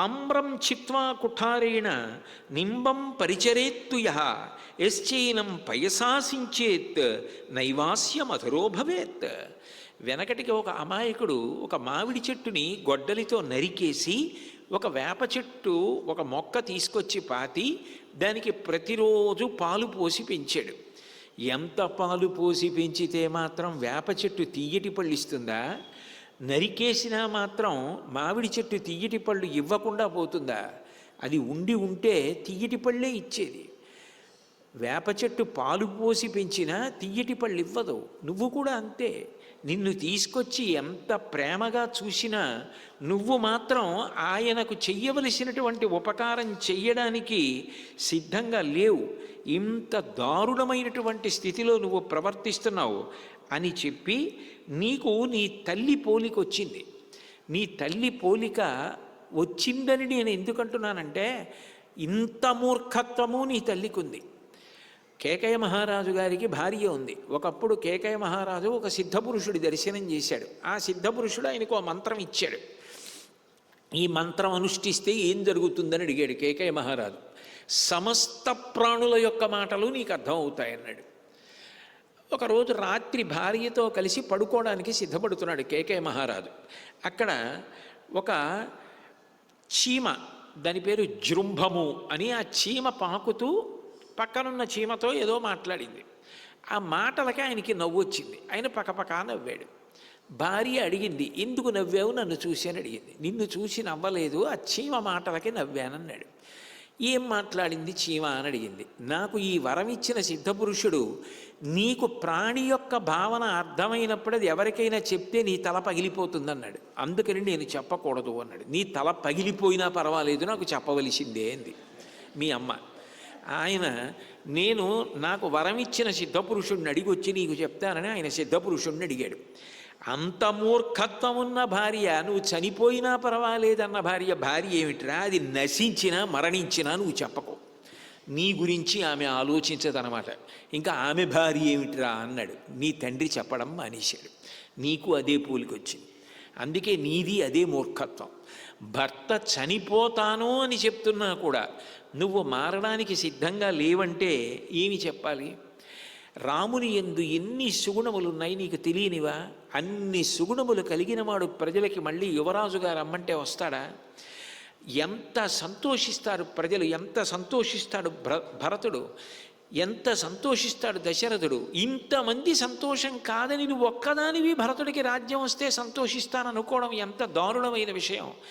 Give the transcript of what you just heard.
ఆమ్రం చిత్వా కుఠారేణ నింబం పరిచరేత్తు యః యశ్చైనం పయసాసించేత్ నైవాస్య మధురో భవేత్. వెనకటికి ఒక అమాయకుడు ఒక మామిడి చెట్టుని గొడ్డలితో నరికేసి ఒక వేప చెట్టు ఒక మొక్క తీసుకొచ్చి పాతి దానికి ప్రతిరోజు పాలు పోసి పెంచాడు. ఎంత పాలు పోసి పెంచితే మాత్రం వేప చెట్టు తీయటి పళ్ళు ఇస్తుందా? నరికేసినా మాత్రం మామిడి చెట్టు తీయటి పళ్ళు ఇవ్వకుండా పోతుందా? అది ఉండి ఉంటే తీయటి పళ్ళే ఇచ్చేది. వేప చెట్టు పాలు పోసి పెంచినా తీయటి పళ్ళు ఇవ్వదు. నువ్వు కూడా అంతే. నిన్ను తీసుకొచ్చి ఎంత ప్రేమగా చూసినా నువ్వు మాత్రం ఆయనకు చెయ్యవలసినటువంటి ఉపకారం చెయ్యడానికి సిద్ధంగా లేవు. ఇంత దారుణమైనటువంటి స్థితిలో నువ్వు ప్రవర్తిస్తున్నావు అని చెప్పి నీకు నీ తల్లి పోలిక వచ్చింది. నీ తల్లి పోలిక వచ్చిందని నేను ఎందుకంటున్నానంటే ఇంత మూర్ఖత్వము నీ తల్లికి ఉంది. కేకయ మహారాజు గారికి భార్య ఉంది. ఒకప్పుడు కేకయ మహారాజు ఒక సిద్ధపురుషుడి దర్శనం చేశాడు. ఆ సిద్ధపురుషుడు ఆయనకు ఆ మంత్రం ఇచ్చాడు. ఈ మంత్రం అనుష్ఠిస్తే ఏం జరుగుతుందని అడిగాడు కేకయ మహారాజు. సమస్త ప్రాణుల యొక్క మాటలు నీకు అర్థం అవుతాయన్నాడు. ఒకరోజు రాత్రి భార్యతో కలిసి పడుకోవడానికి సిద్ధపడుతున్నాడు కేకయ మహారాజు. అక్కడ ఒక చీమ, దాని పేరు జృంభము అని, ఆ చీమ పాకుతూ పక్కనున్న చీమతో ఏదో మాట్లాడింది. ఆ మాటలకి ఆయనకి నవ్వు వచ్చింది. ఆయన పకపకా నవ్వాడు. భార్య అడిగింది, ఎందుకు నవ్వావు? నన్ను చూసి అని అడిగింది. నిన్ను చూసి నవ్వలేదు, ఆ చీమ మాటలకి నవ్వానన్నాడు. ఏం మాట్లాడింది చీమ అని అడిగింది. నాకు ఈ వరం ఇచ్చిన సిద్ధపురుషుడు నీకు ప్రాణి యొక్క భావన అర్థమైనప్పుడు అది ఎవరికైనా చెప్తే నీ తల పగిలిపోతుందన్నాడు. అందుకని నేను చెప్పకూడదు అన్నాడు. నీ తల పగిలిపోయినా పర్వాలేదు, నాకు చెప్పవలసిందే అంది మీ అమ్మ. ఆయన నాకు వరం ఇచ్చిన సిద్ధపురుషుడిని అడిగి వచ్చి నీకు చెప్తానని ఆయన సిద్ధపురుషుడిని అడిగాడు. అంత మూర్ఖత్వం ఉన్న భార్య, నువ్వు చనిపోయినా పర్వాలేదన్న భార్య ఏమిట్రా? అది నశించినా మరణించినా నువ్వు చెప్పకు. నీ గురించి ఆమె ఆలోచించదనమాట. ఇంకా ఆమె భార్య ఏమిట్రా అన్నాడు. నీ తండ్రి చెప్పడం మానేశాడు. నీకు అదే పోలికొచ్చింది. అందుకే నీది అదే మూర్ఖత్వం. భర్త చనిపోతాను అని చెప్తున్నా కూడా నువ్వు మారడానికి సిద్ధంగా లేవంటే ఏమి చెప్పాలి? రాముని యందు ఎన్ని సుగుణములు ఉన్నాయి నీకు తెలియనివా? అన్ని సుగుణములు కలిగిన వాడు ప్రజలకి మళ్ళీ యువరాజుగా రమ్మంటే వస్తాడా? ఎంత సంతోషిస్తారు ప్రజలు, ఎంత సంతోషిస్తాడు భరతుడు, ఎంత సంతోషిస్తాడు దశరథుడు. ఇంతమంది సంతోషం కాదని నువ్వు ఒక్కదానివి భరతుడికి రాజ్యం వస్తే సంతోషిస్తాననుకోవడం ఎంత దారుణమైన విషయం.